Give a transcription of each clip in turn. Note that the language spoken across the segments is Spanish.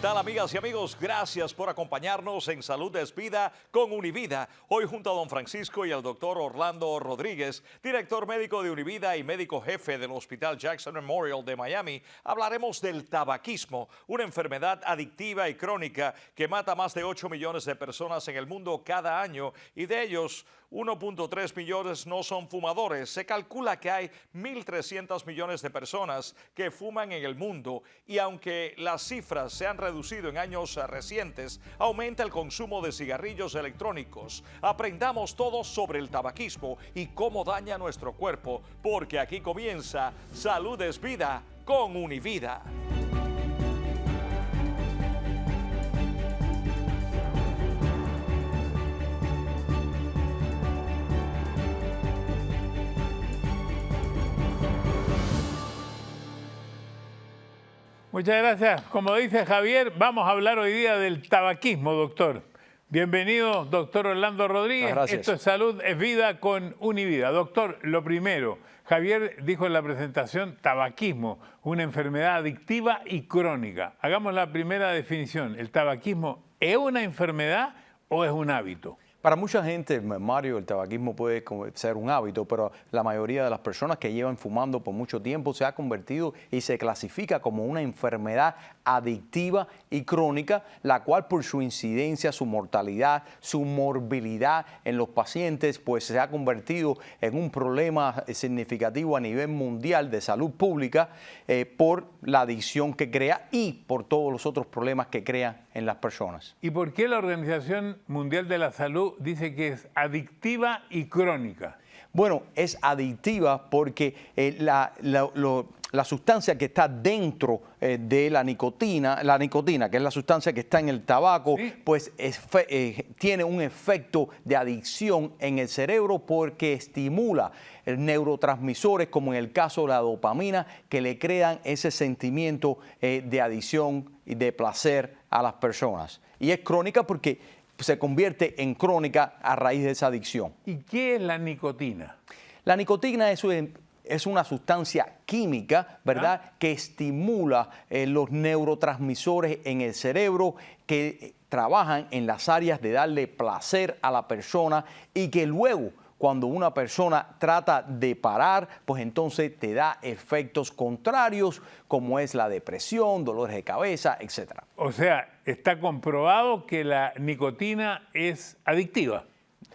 tal, amigas y amigos? Gracias por acompañarnos en Salud es Vida con Univida. Hoy junto a don Francisco y al doctor Orlando Rodríguez, director médico de Univida y médico jefe del Hospital Jackson Memorial de Miami, hablaremos del tabaquismo, una enfermedad adictiva y crónica que mata a más de 8 millones de personas en el mundo cada año, y de ellos 1.3 millones no son fumadores. Se calcula que hay 1.300 millones de personas que fuman en el mundo, y aunque las cifras se han reducido en años recientes, aumenta el consumo de cigarrillos electrónicos. Aprendamos todos sobre el tabaquismo y cómo daña nuestro cuerpo, porque aquí comienza Salud es Vida con Univida. Muchas gracias. Como dice Javier, vamos a hablar hoy día del tabaquismo, doctor. Bienvenido, doctor Orlando Rodríguez. Gracias. Esto es Salud es Vida con Univida. Doctor, lo primero, Javier dijo en la presentación tabaquismo, una enfermedad adictiva y crónica. Hagamos la primera definición. ¿El tabaquismo es una enfermedad o es un hábito? Para mucha gente, Mario, el tabaquismo puede ser un hábito, pero la mayoría de las personas que llevan fumando por mucho tiempo se ha convertido y se clasifica como una enfermedad adictiva y crónica, la cual por su incidencia, su mortalidad, su morbilidad en los pacientes, pues se ha convertido en un problema significativo a nivel mundial de salud pública por la adicción que crea y por todos los otros problemas que crea en las personas. ¿Y por qué la Organización Mundial de la Salud dice que es adictiva y crónica? Bueno, es adictiva porque la sustancia que está dentro de la nicotina, que es la sustancia que está en el tabaco, ¿sí? Pues tiene un efecto de adicción en el cerebro porque estimula neurotransmisores, como en el caso de la dopamina, que le crean ese sentimiento de adicción y de placer a las personas. Y es crónica porque se convierte en crónica a raíz de esa adicción. ¿Y qué es la nicotina? La nicotina es una sustancia química, ¿verdad?, que estimula los neurotransmisores en el cerebro que trabajan en las áreas de darle placer a la persona y que luego, cuando una persona trata de parar, pues entonces te da efectos contrarios, como es la depresión, dolores de cabeza, etc. O sea, está comprobado que la nicotina es adictiva.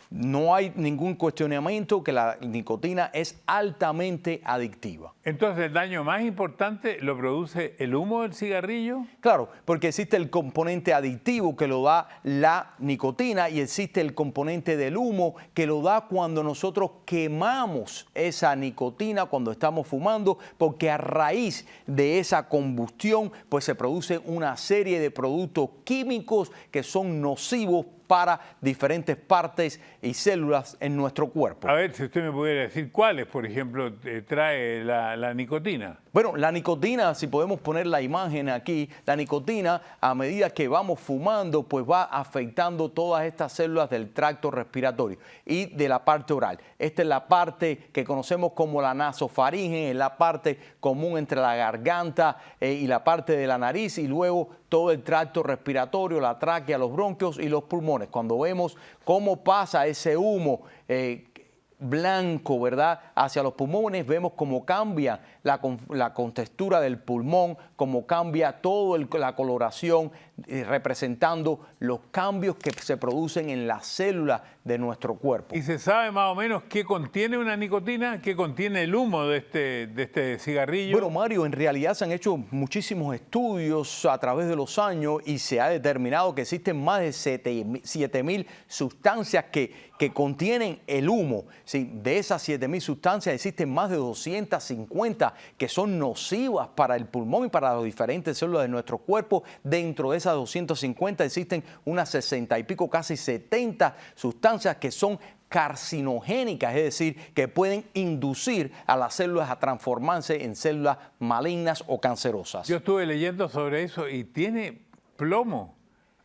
No hay ningún cuestionamiento que la nicotina es altamente adictiva. Entonces, ¿el daño más importante lo produce el humo del cigarrillo? Claro, porque existe el componente adictivo que lo da la nicotina y existe el componente del humo que lo da cuando nosotros quemamos esa nicotina cuando estamos fumando, porque a raíz de esa combustión pues se produce una serie de productos químicos que son nocivos para diferentes partes y células en nuestro cuerpo. A ver, si usted me pudiera decir cuáles, por ejemplo, trae la nicotina. Bueno, la nicotina, si podemos poner la imagen aquí, la nicotina a medida que vamos fumando, pues va afectando todas estas células del tracto respiratorio y de la parte oral. Esta es la parte que conocemos como la nasofaringe, es la parte común entre la garganta y la parte de la nariz, y luego todo el tracto respiratorio, la tráquea, los bronquios y los pulmones. Cuando vemos cómo pasa ese humo blanco, ¿verdad?, hacia los pulmones, vemos cómo cambia la contextura del pulmón, cómo cambia toda la coloración, representando los cambios que se producen en las células de nuestro cuerpo. ¿Y se sabe más o menos qué contiene una nicotina? ¿Qué contiene el humo de este cigarrillo? Bueno, Mario, en realidad se han hecho muchísimos estudios a través de los años y se ha determinado que existen más de 7.000 sustancias que contienen el humo. Sí, de esas 7.000 sustancias existen más de 250 que son nocivas para el pulmón y para las diferentes células de nuestro cuerpo. Dentro de esas 250 existen unas 60 y pico, casi 70 sustancias que son carcinogénicas, es decir, que pueden inducir a las células a transformarse en células malignas o cancerosas. Yo estuve leyendo sobre eso y tiene plomo,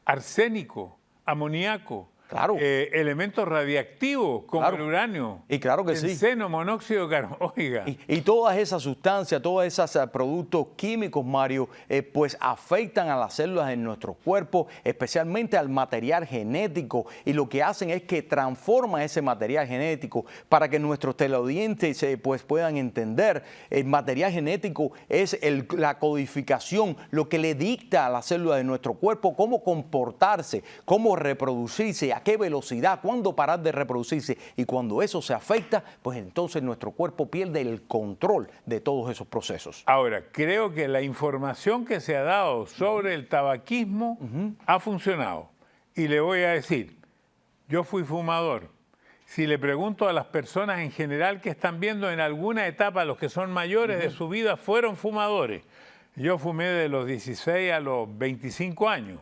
arsénico, amoníaco, Claro. Elementos radiactivos como Claro. el uranio, Y claro que sí. benceno, monóxido de carbono. Oiga. Y todas esas sustancias, todos esos productos químicos, Mario, pues afectan a las células en nuestro cuerpo, especialmente al material genético, y lo que hacen es que transforman ese material genético para que nuestros teleaudientes pues puedan entender. El material genético es la codificación, lo que le dicta a las células de nuestro cuerpo cómo comportarse, cómo reproducirse, a qué velocidad, cuándo parar de reproducirse. Y cuando eso se afecta, pues entonces nuestro cuerpo pierde el control de todos esos procesos. Ahora, creo que la información que se ha dado sobre el tabaquismo ha funcionado. Y le voy a decir, yo fui fumador. Si le pregunto a las personas en general que están viendo en alguna etapa, los que son mayores de su vida fueron fumadores. Yo fumé de los 16 a los 25 años.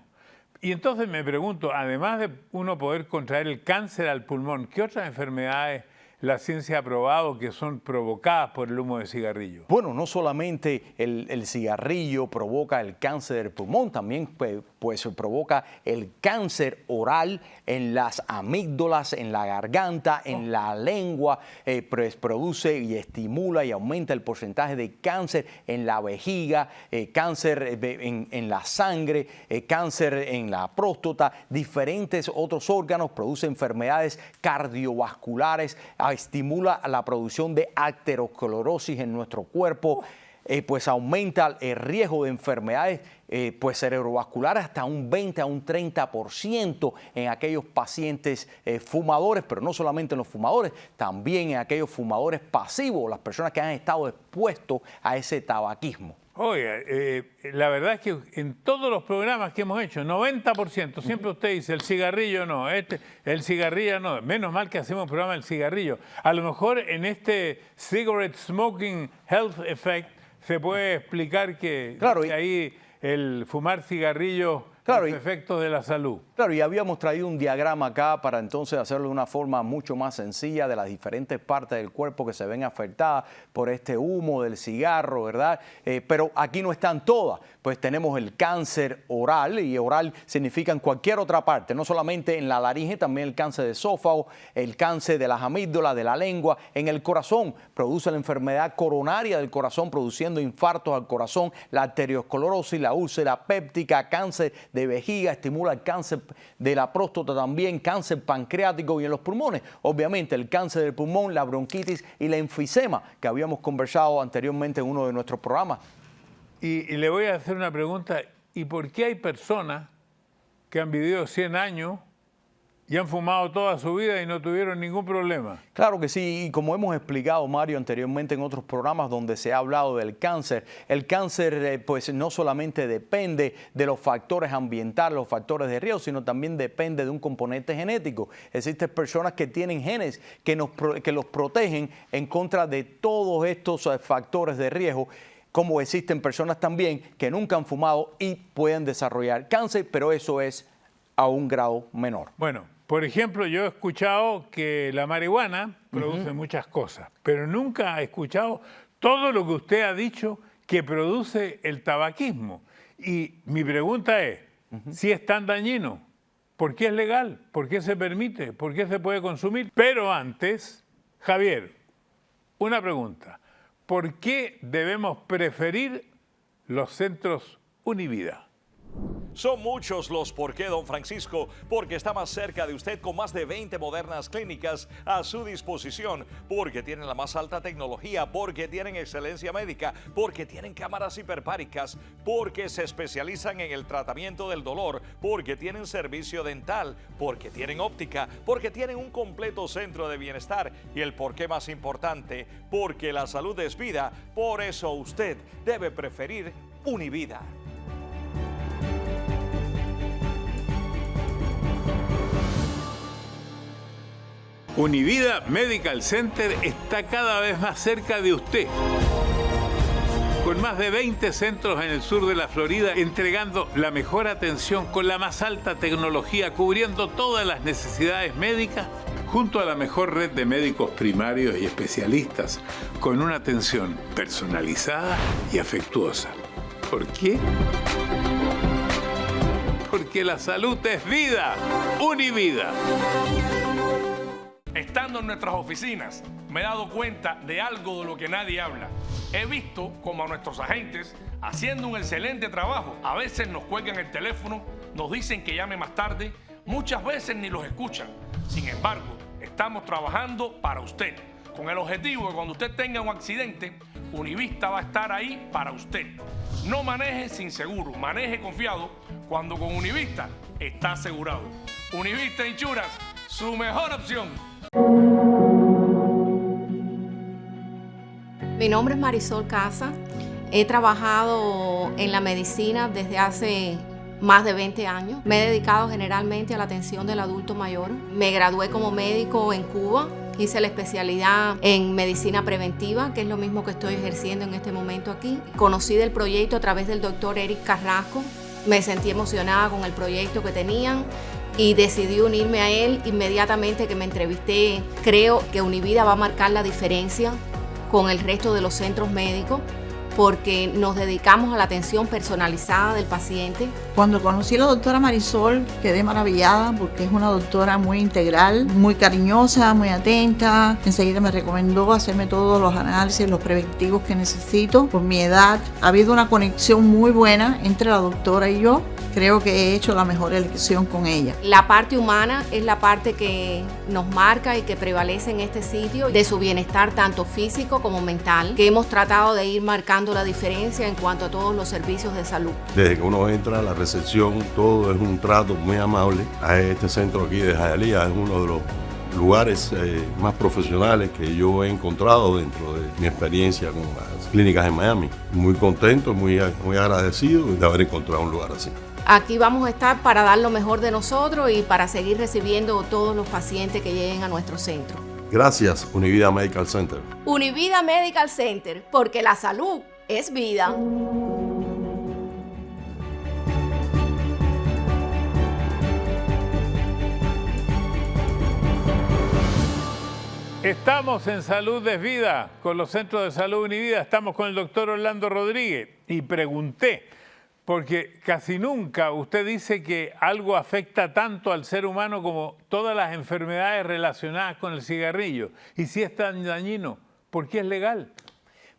Y entonces me pregunto, además de uno poder contraer el cáncer al pulmón, ¿qué otras enfermedades la ciencia ha probado que son provocadas por el humo de cigarrillo? Bueno, no solamente el cigarrillo provoca el cáncer del pulmón, también pues provoca el cáncer oral en las amígdalas, en la garganta, en la lengua, pues produce y estimula y aumenta el porcentaje de cáncer en la vejiga, cáncer en la sangre, cáncer en la próstata, diferentes otros órganos, produce enfermedades cardiovasculares, estimula la producción de aterosclerosis en nuestro cuerpo, pues aumenta el riesgo de enfermedades pues cerebrovasculares hasta un 20 a un 30% en aquellos pacientes fumadores, pero no solamente en los fumadores, también en aquellos fumadores pasivos, las personas que han estado expuestos a ese tabaquismo. Oiga, la verdad es que en todos los programas que hemos hecho, 90%, siempre usted dice, el cigarrillo no, el cigarrillo no. Menos mal que hacemos un programa del cigarrillo. A lo mejor en este Cigarette Smoking Health Effect se puede explicar que, claro, que ahí el fumar cigarrillo, claro, los efectos de la salud. Claro, y habíamos traído un diagrama acá para entonces hacerlo de una forma mucho más sencilla de las diferentes partes del cuerpo que se ven afectadas por este humo del cigarro, ¿verdad? Pero aquí no están todas. Pues tenemos el cáncer oral, y oral significa en cualquier otra parte, no solamente en la laringe, también el cáncer de esófago, el cáncer de las amígdalas, de la lengua, en el corazón. Produce la enfermedad coronaria del corazón, produciendo infartos al corazón, la arteriosclerosis, la úlcera péptica, cáncer de vejiga, estimula el cáncer de la próstata también, cáncer pancreático, y en los pulmones, obviamente, el cáncer del pulmón, la bronquitis y la enfisema, que habíamos conversado anteriormente en uno de nuestros programas. Y le voy a hacer una pregunta, ¿y por qué hay personas que han vivido 100 años y han fumado toda su vida y no tuvieron ningún problema? Claro que sí, y como hemos explicado, Mario, anteriormente en otros programas donde se ha hablado del cáncer, el cáncer pues no solamente depende de los factores ambientales, los factores de riesgo, sino también depende de un componente genético. Existen personas que tienen genes que los protegen en contra de todos estos factores de riesgo, como existen personas también que nunca han fumado y pueden desarrollar cáncer, pero eso es a un grado menor. Bueno, por ejemplo, yo he escuchado que la marihuana produce muchas cosas, pero nunca he escuchado todo lo que usted ha dicho que produce el tabaquismo. Y mi pregunta es, si es tan dañino, ¿por qué es legal? ¿Por qué se permite? ¿Por qué se puede consumir? Pero antes, Javier, una pregunta. ¿Por qué debemos preferir los centros Univida? Son muchos los por qué, don Francisco, porque está más cerca de usted con más de 20 modernas clínicas a su disposición, porque tienen la más alta tecnología, porque tienen excelencia médica, porque tienen cámaras hiperbáricas, porque se especializan en el tratamiento del dolor, porque tienen servicio dental, porque tienen óptica, porque tienen un completo centro de bienestar y el por qué más importante, porque la salud es vida. Por eso usted debe preferir Univida. Univida Medical Center está cada vez más cerca de usted. Con más de 20 centros en el sur de la Florida, entregando la mejor atención con la más alta tecnología, cubriendo todas las necesidades médicas, junto a la mejor red de médicos primarios y especialistas, con una atención personalizada y afectuosa. ¿Por qué? porque la salud es vida. Univida. Estando en nuestras oficinas, me he dado cuenta de algo de lo que nadie habla. He visto como a nuestros agentes, haciendo un excelente trabajo, a veces nos cuelgan el teléfono, nos dicen que llame más tarde, muchas veces ni los escuchan. Sin embargo, estamos trabajando para usted, con el objetivo de que cuando usted tenga un accidente, Univista va a estar ahí para usted. No maneje sin seguro, maneje confiado, cuando con Univista está asegurado. Univista Insurance, su mejor opción. Mi nombre es Marisol Casa. He trabajado en la medicina desde hace más de 20 años. Me he dedicado generalmente a la atención del adulto mayor. Me gradué como médico en Cuba. Hice la especialidad en medicina preventiva, que es lo mismo que estoy ejerciendo en este momento aquí. Conocí del proyecto a través del doctor Eric Carrasco. Me sentí emocionada con el proyecto que tenían y decidí unirme a él inmediatamente que me entrevisté. Creo que Univida va a marcar la diferencia con el resto de los centros médicos porque nos dedicamos a la atención personalizada del paciente. Cuando conocí a la doctora Marisol quedé maravillada porque es una doctora muy integral, muy cariñosa, muy atenta. Enseguida me recomendó hacerme todos los análisis, los preventivos que necesito. Por mi edad ha habido una conexión muy buena entre la doctora y yo. Creo que he hecho la mejor elección con ella. La parte humana es la parte que nos marca y que prevalece en este sitio, de su bienestar tanto físico como mental, que hemos tratado de ir marcando la diferencia en cuanto a todos los servicios de salud. Desde que uno entra a la recepción, todo es un trato muy amable. A este centro aquí de Hialeah es uno de los lugares más profesionales que yo he encontrado dentro de mi experiencia con las clínicas en Miami. Muy contento, muy agradecido de haber encontrado un lugar así. Aquí vamos a estar para dar lo mejor de nosotros y para seguir recibiendo todos los pacientes que lleguen a nuestro centro. Gracias, Univida Medical Center. Univida Medical Center, porque la salud es vida. Estamos en Salud es Vida con los centros de salud Univida. Estamos con el doctor Orlando Rodríguez y pregunté, porque casi nunca usted dice que algo afecta tanto al ser humano como todas las enfermedades relacionadas con el cigarrillo. Y si es tan dañino, ¿por qué es legal?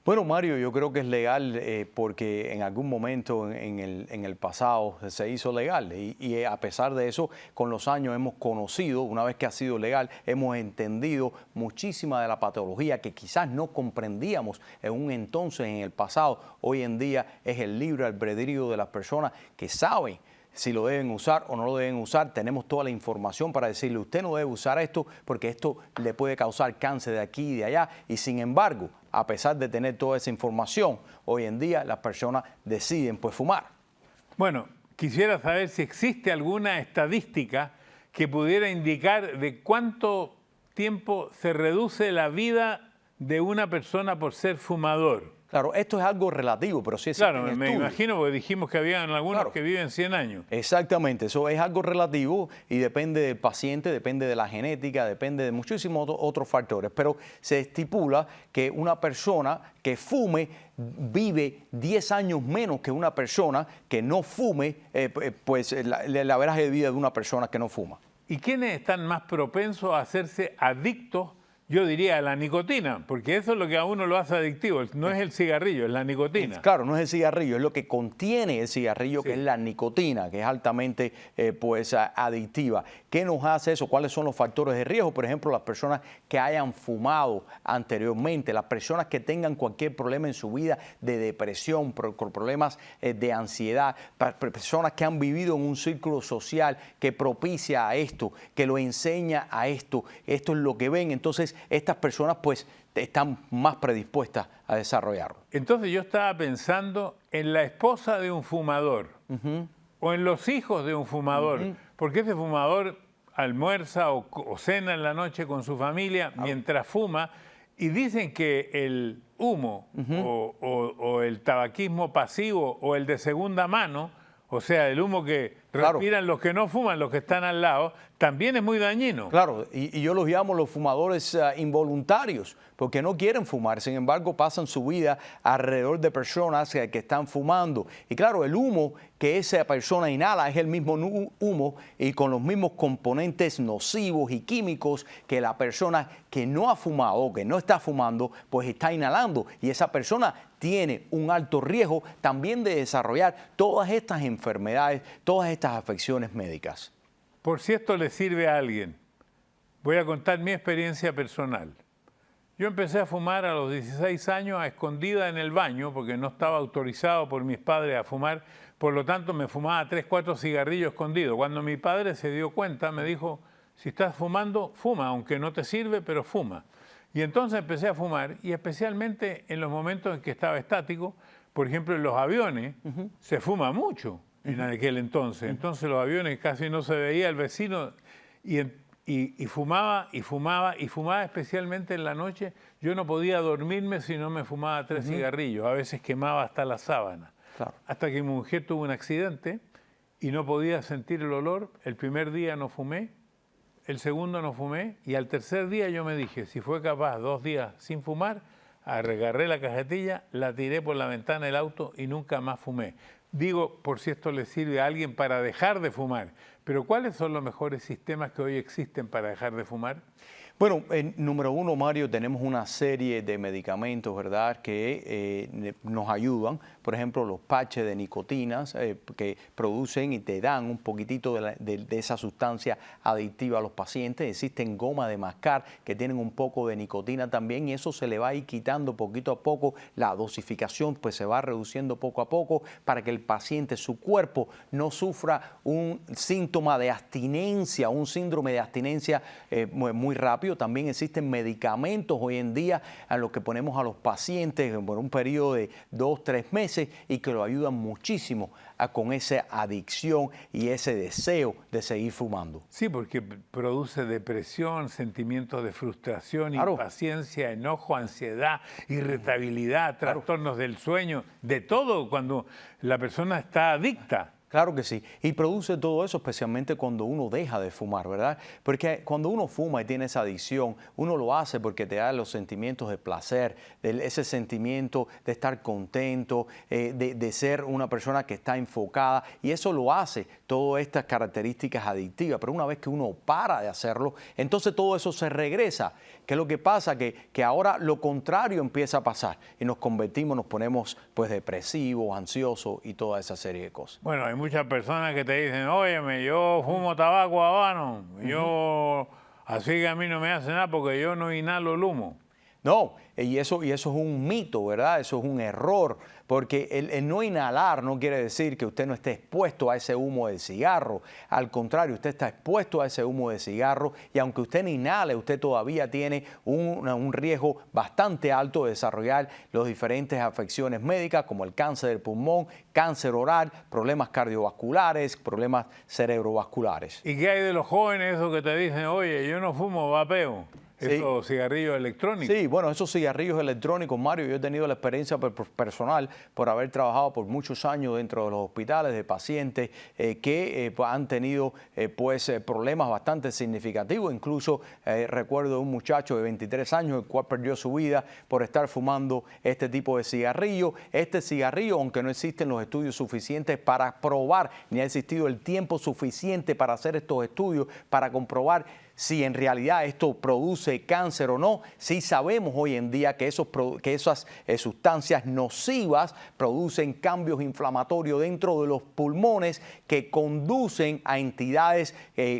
Bueno, Mario, yo creo que es legal porque en algún momento en el pasado se hizo legal y a pesar de eso, con los años hemos conocido, una vez que ha sido legal, hemos entendido muchísima de la patología que quizás no comprendíamos en un entonces, en el pasado. Hoy en día es el libre albedrío de las personas que saben si lo deben usar o no lo deben usar. Tenemos toda la información para decirle, usted no debe usar esto porque esto le puede causar cáncer de aquí y de allá. Y sin embargo, a pesar de tener toda esa información, hoy en día las personas deciden pues fumar. Bueno, quisiera saber si existe alguna estadística que pudiera indicar de cuánto tiempo se reduce la vida de una persona por ser fumador. Claro, esto es algo relativo, pero sí es claro, me imagino, porque dijimos que habían algunos que viven 100 años. Exactamente, eso es algo relativo y depende del paciente, depende de la genética, depende de muchísimos otros factores. Pero se estipula que una persona que fume vive 10 años menos que una persona que no fume, pues la averaje de vida de una persona que no fuma. ¿Y quiénes están más propensos a hacerse adictos? Yo diría la nicotina, porque eso es lo que a uno lo hace adictivo, no es el cigarrillo, es la nicotina. Claro, no es el cigarrillo, es lo que contiene el cigarrillo, sí, que es la nicotina, que es altamente adictiva. ¿Qué nos hace eso? ¿Cuáles son los factores de riesgo? Por ejemplo, las personas que hayan fumado anteriormente, las personas que tengan cualquier problema en su vida de depresión, problemas de ansiedad, personas que han vivido en un círculo social que propicia a esto, que lo enseña a esto es lo que ven. Entonces, estas personas pues están más predispuestas a desarrollarlo. Entonces yo estaba pensando en la esposa de un fumador o en los hijos de un fumador, porque ese fumador almuerza o cena en la noche con su familia mientras fuma y dicen que el humo o el tabaquismo pasivo o el de segunda mano, o sea, el humo que respiran los que no fuman, los que están al lado, también es muy dañino. Claro, y yo los llamo los fumadores involuntarios, porque no quieren fumar, sin embargo pasan su vida alrededor de personas que están fumando. Y claro, el humo que esa persona inhala es el mismo humo y con los mismos componentes nocivos y químicos que la persona que no ha fumado o que no está fumando, pues está inhalando. Y esa persona tiene un alto riesgo también de desarrollar todas estas enfermedades, todas estas afecciones médicas. Por si esto le sirve a alguien, voy a contar mi experiencia personal. Yo empecé a fumar a los 16 años a escondida en el baño porque no estaba autorizado por mis padres a fumar, por lo tanto me fumaba 3, 4 cigarrillos escondidos. Cuando mi padre se dio cuenta me dijo, si estás fumando, fuma, aunque no te sirve, pero fuma. Y entonces empecé a fumar y especialmente en los momentos en que estaba estático, por ejemplo en los aviones, se fuma mucho en aquel entonces. Entonces los aviones casi no se veía el vecino y fumaba y fumaba y fumaba especialmente en la noche. Yo no podía dormirme si no me fumaba 3 cigarrillos, a veces quemaba hasta la sábana. Claro. Hasta que mi mujer tuvo un accidente y no podía sentir el olor. El primer día no fumé, el segundo no fumé y al tercer día yo me dije, si fue capaz 2 días sin fumar, agarré la cajetilla, la tiré por la ventana del auto y nunca más fumé. Digo, por si esto le sirve a alguien para dejar de fumar, pero ¿cuáles son los mejores sistemas que hoy existen para dejar de fumar? Bueno, número uno, Mario, tenemos una serie de medicamentos, ¿verdad?, que nos ayudan. Por ejemplo, los patches de nicotinas que producen y te dan un poquitito de esa sustancia adictiva a los pacientes. Existen goma de mascar que tienen un poco de nicotina también y eso se le va a ir quitando poquito a poco. La dosificación pues se va reduciendo poco a poco para que el paciente, su cuerpo, no sufra un síntoma de abstinencia, un síndrome de abstinencia muy rápido. También existen medicamentos hoy en día a los que ponemos a los pacientes por un periodo de 2, 3 meses y que lo ayudan muchísimo con esa adicción y ese deseo de seguir fumando. Sí, porque produce depresión, sentimientos de frustración, Claro. impaciencia, enojo, ansiedad, irritabilidad, trastornos del sueño, de todo cuando la persona está adicta. Claro que sí, y produce todo eso especialmente cuando uno deja de fumar, ¿verdad? Porque cuando uno fuma y tiene esa adicción, uno lo hace porque te da los sentimientos de placer, ese sentimiento de estar contento, de ser una persona que está enfocada, y eso lo hace todas estas características adictivas. Pero una vez que uno para de hacerlo, entonces todo eso se regresa. ¿Qué es lo que pasa? Que ahora lo contrario empieza a pasar y nos convertimos, nos ponemos pues depresivos, ansiosos y toda esa serie de cosas. Bueno, hay muchas personas que te dicen, óyeme, yo fumo tabaco habano, yo así que a mí no me hace nada porque yo no inhalo el humo. No, y eso es un mito, ¿verdad? Eso es un error, porque el no inhalar no quiere decir que usted no esté expuesto a ese humo del cigarro. Al contrario, usted está expuesto a ese humo de cigarro y aunque usted no inhale, usted todavía tiene un riesgo bastante alto de desarrollar las diferentes afecciones médicas como el cáncer del pulmón, cáncer oral, problemas cardiovasculares, problemas cerebrovasculares. ¿Y qué hay de los jóvenes esos que te dicen, oye, yo no fumo, vapeo? Esos cigarrillos electrónicos. Sí, bueno, esos cigarrillos electrónicos, Mario, yo he tenido la experiencia personal por haber trabajado por muchos años dentro de los hospitales de pacientes que han tenido problemas bastante significativos. Incluso recuerdo un muchacho de 23 años el cual perdió su vida por estar fumando este tipo de cigarrillo. Este cigarrillo, aunque no existen los estudios suficientes para probar, ni ha existido el tiempo suficiente para hacer estos estudios, para comprobar si en realidad esto produce cáncer o no, sí sabemos hoy en día que esas sustancias nocivas producen cambios inflamatorios dentro de los pulmones que conducen a entidades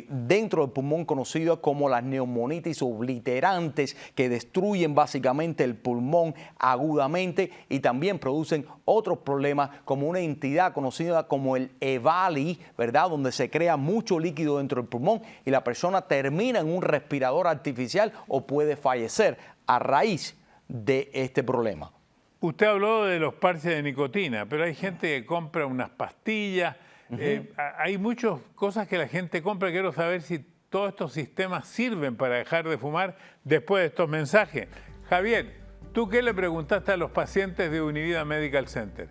dentro del pulmón conocidas como las neumonitis obliterantes que destruyen básicamente el pulmón agudamente y también producen otros problemas como una entidad conocida como el EVALI, ¿verdad? Donde se crea mucho líquido dentro del pulmón y la persona termina en un respirador artificial o puede fallecer a raíz de este problema. Usted habló de los parches de nicotina, pero hay gente que compra unas pastillas, hay muchas cosas que la gente compra. Quiero saber si todos estos sistemas sirven para dejar de fumar después de estos mensajes. Javier, ¿tú qué le preguntaste a los pacientes de Univida Medical Center?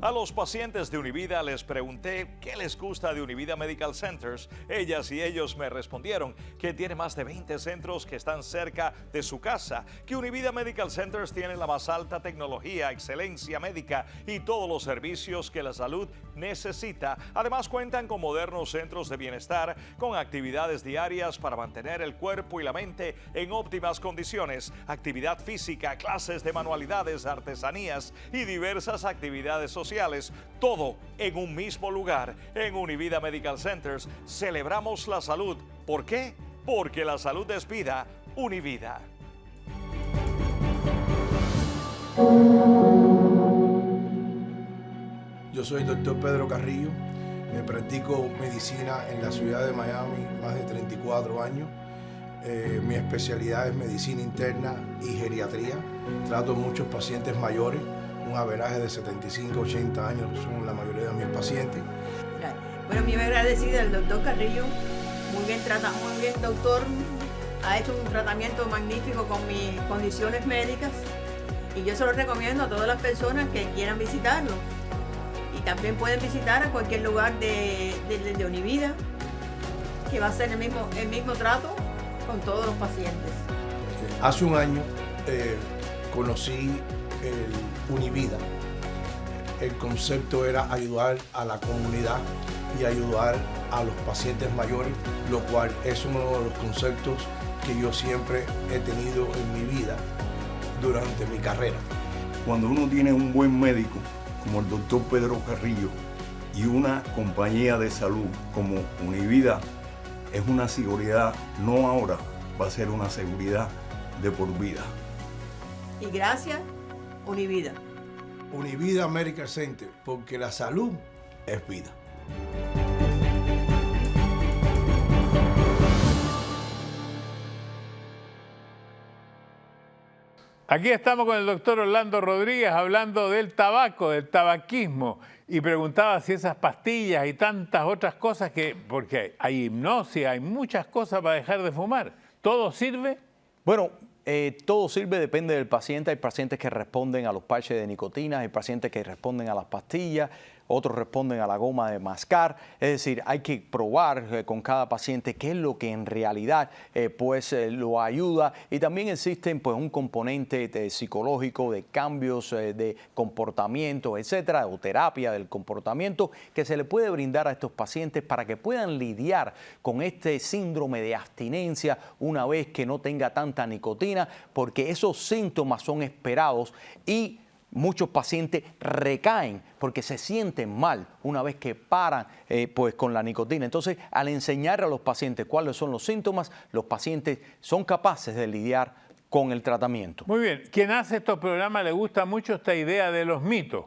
A los pacientes de Univida les pregunté qué les gusta de Univida Medical Centers. Ellas y ellos me respondieron que tiene más de 20 centros que están cerca de su casa, que Univida Medical Centers tiene la más alta tecnología, excelencia médica y todos los servicios que la salud necesita. Además cuentan con modernos centros de bienestar, con actividades diarias para mantener el cuerpo y la mente en óptimas condiciones, actividad física, clases de manualidades, artesanías y diversas actividades sociales. Todo en un mismo lugar. En Univida Medical Centers celebramos la salud. ¿Por qué? Porque la salud es vida. Univida. Yo soy el doctor Pedro Carrillo. Practico medicina en la ciudad de Miami más de 34 años. Mi especialidad es medicina interna y geriatría. Trato muchos pacientes mayores. Un averaje de 75, 80 años son la mayoría de mis pacientes. Bueno, a mí me agradecida el doctor Carrillo, muy bien doctor, ha hecho un tratamiento magnífico con mis condiciones médicas y yo se lo recomiendo a todas las personas que quieran visitarlo. Y también pueden visitar a cualquier lugar de Univida, que va a ser el mismo trato con todos los pacientes. Hace un año conocí Univida. El concepto era ayudar a la comunidad y ayudar a los pacientes mayores, lo cual es uno de los conceptos que yo siempre he tenido en mi vida durante mi carrera. Cuando uno tiene un buen médico como el doctor Pedro Carrillo y una compañía de salud como Univida, es una seguridad, no ahora, va a ser una seguridad de por vida. Y gracias, Univida. Univida Medical Center, porque la salud es vida. Aquí estamos con el doctor Orlando Rodríguez hablando del tabaco, del tabaquismo, y preguntaba si esas pastillas y tantas otras cosas porque hay hipnosis, hay muchas cosas para dejar de fumar. ¿Todo sirve? Bueno, todo sirve, depende del paciente. Hay pacientes que responden a los parches de nicotina, hay pacientes que responden a las pastillas, otros responden a la goma de mascar. Es decir, hay que probar con cada paciente qué es lo que en realidad lo ayuda. Y también existen pues un componente psicológico de cambios de comportamiento, etcétera, o terapia del comportamiento que se le puede brindar a estos pacientes para que puedan lidiar con este síndrome de abstinencia una vez que no tenga tanta nicotina, porque esos síntomas son esperados y muchos pacientes recaen porque se sienten mal una vez que paran pues con la nicotina. Entonces, al enseñar a los pacientes cuáles son los síntomas, los pacientes son capaces de lidiar con el tratamiento. Muy bien. Quien hace estos programas le gusta mucho esta idea de los mitos.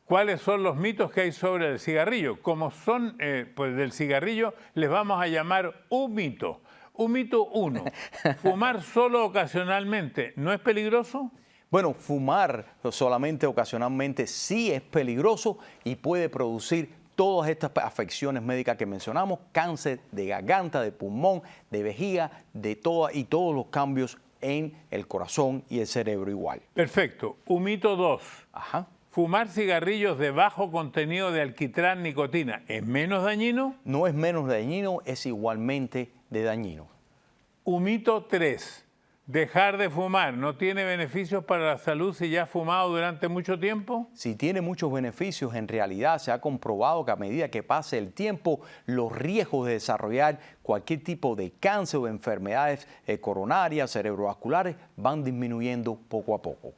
¿Cuáles son los mitos que hay sobre el cigarrillo? Como son pues del cigarrillo, les vamos a llamar un mito. Un mito 1. ¿Fumar solo ocasionalmente no es peligroso? Bueno, fumar solamente ocasionalmente sí es peligroso y puede producir todas estas afecciones médicas que mencionamos, cáncer de garganta, de pulmón, de vejiga, y todos los cambios en el corazón y el cerebro igual. Perfecto. Un mito 2. Ajá. ¿Fumar cigarrillos de bajo contenido de alquitrán, nicotina, es menos dañino? No es menos dañino, es igualmente de dañino. Un mito 3. ¿Dejar de fumar no tiene beneficios para la salud si ya ha fumado durante mucho tiempo? Sí tiene muchos beneficios. En realidad se ha comprobado que a medida que pase el tiempo, los riesgos de desarrollar cualquier tipo de cáncer o enfermedades coronarias, cerebrovasculares, van disminuyendo poco a poco.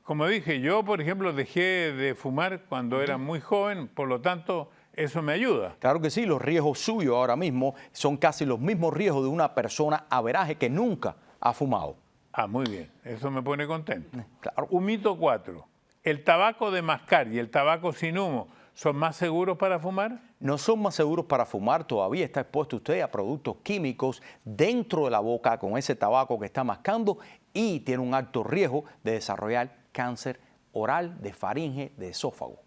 Como dije, yo, por ejemplo, dejé de fumar cuando era muy joven, por lo tanto, eso me ayuda. Claro que sí, los riesgos suyos ahora mismo son casi los mismos riesgos de una persona averaje que nunca ha fumado. Ah, muy bien. Eso me pone contento. Claro. Un mito 4. ¿El tabaco de mascar y el tabaco sin humo son más seguros para fumar? No son más seguros para fumar. Todavía está expuesto usted a productos químicos dentro de la boca con ese tabaco que está mascando y tiene un alto riesgo de desarrollar cáncer oral, de faringe, de esófago.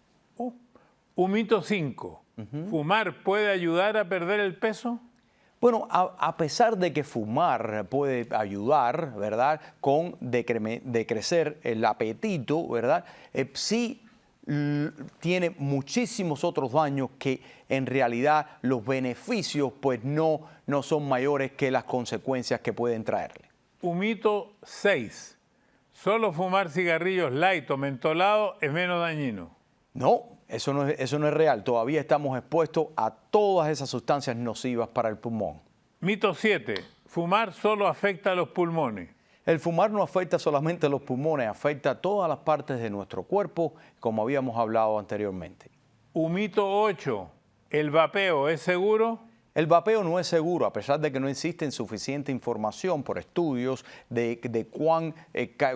Un mito 5. ¿Fumar puede ayudar a perder el peso? Bueno, a pesar de que fumar puede ayudar, ¿verdad?, con decrecer el apetito, ¿verdad?, sí tiene muchísimos otros daños que en realidad los beneficios pues no son mayores que las consecuencias que pueden traerle. Mito 6. Solo fumar cigarrillos light o mentolados es menos dañino. No, eso no es real. Todavía estamos expuestos a todas esas sustancias nocivas para el pulmón. Mito 7. Fumar solo afecta a los pulmones. El fumar no afecta solamente a los pulmones, afecta a todas las partes de nuestro cuerpo, como habíamos hablado anteriormente. Mito 8. ¿El vapeo es seguro? El vapeo no es seguro, a pesar de que no existe suficiente información por estudios de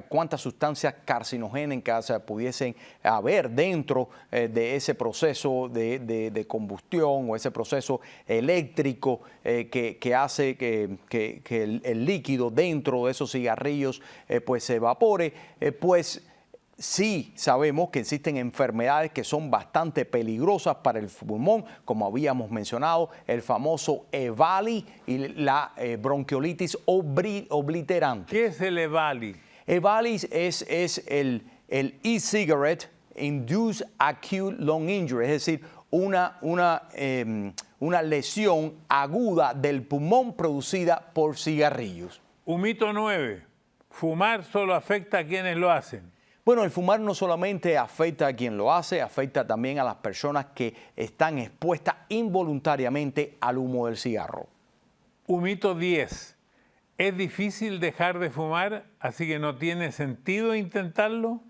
cuántas sustancias carcinogénicas pudiesen haber dentro de ese proceso de combustión o ese proceso eléctrico que hace que el líquido dentro de esos cigarrillos pues se evapore, pues sí sabemos que existen enfermedades que son bastante peligrosas para el pulmón, como habíamos mencionado, el famoso EVALI y la bronquiolitis obliterante. ¿Qué es el EVALI? EVALI es el e-cigarette induced acute lung injury, es decir, una lesión aguda del pulmón producida por cigarrillos. Mito 9. Fumar solo afecta a quienes lo hacen. Bueno, el fumar no solamente afecta a quien lo hace, afecta también a las personas que están expuestas involuntariamente al humo del cigarro. Mito 10. ¿Es difícil dejar de fumar, así que no tiene sentido intentarlo?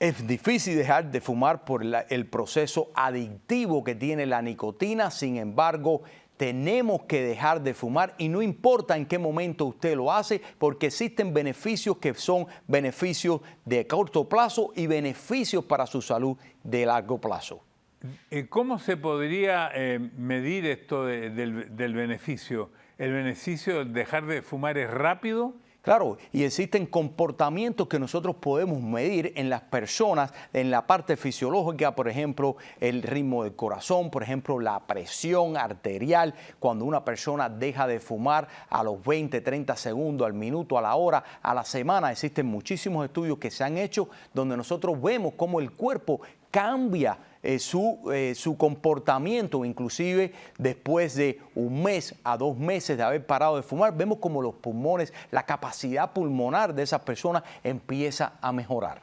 Es difícil dejar de fumar por el proceso adictivo que tiene la nicotina, sin embargo, tenemos que dejar de fumar y no importa en qué momento usted lo hace, porque existen beneficios que son beneficios de corto plazo y beneficios para su salud de largo plazo. ¿Cómo se podría medir esto del beneficio? ¿El beneficio de dejar de fumar es rápido? Claro, y existen comportamientos que nosotros podemos medir en las personas, en la parte fisiológica, por ejemplo, el ritmo del corazón, por ejemplo, la presión arterial. Cuando una persona deja de fumar a los 20, 30 segundos, al minuto, a la hora, a la semana, existen muchísimos estudios que se han hecho donde nosotros vemos cómo el cuerpo cambia su comportamiento, inclusive después de 1 mes a 2 meses de haber parado de fumar, vemos como los pulmones, la capacidad pulmonar de esas personas empieza a mejorar.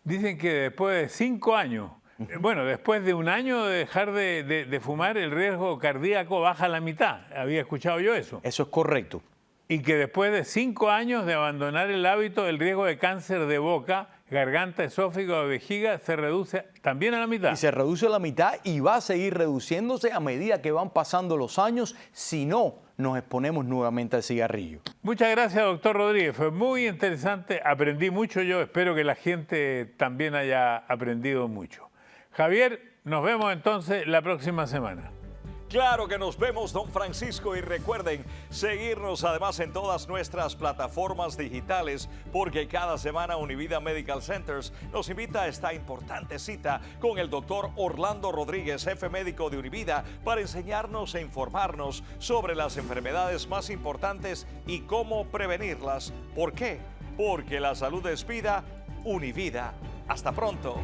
Dicen que después de 5 años, bueno, después de 1 año de dejar de fumar, el riesgo cardíaco baja a la mitad. ¿Había escuchado yo eso? Eso es correcto. Y que después de 5 años de abandonar el hábito, el riesgo de cáncer de boca, garganta, esófago o vejiga se reduce también a la mitad. Y se reduce a la mitad y va a seguir reduciéndose a medida que van pasando los años si no nos exponemos nuevamente al cigarrillo. Muchas gracias, doctor Rodríguez. Fue muy interesante. Aprendí mucho yo. Espero que la gente también haya aprendido mucho. Javier, nos vemos entonces la próxima semana. Claro que nos vemos, don Francisco, y recuerden seguirnos además en todas nuestras plataformas digitales, porque cada semana Univida Medical Centers nos invita a esta importante cita con el doctor Orlando Rodríguez, jefe médico de Univida, para enseñarnos e informarnos sobre las enfermedades más importantes y cómo prevenirlas. ¿Por qué? Porque la salud es vida. Univida. Hasta pronto.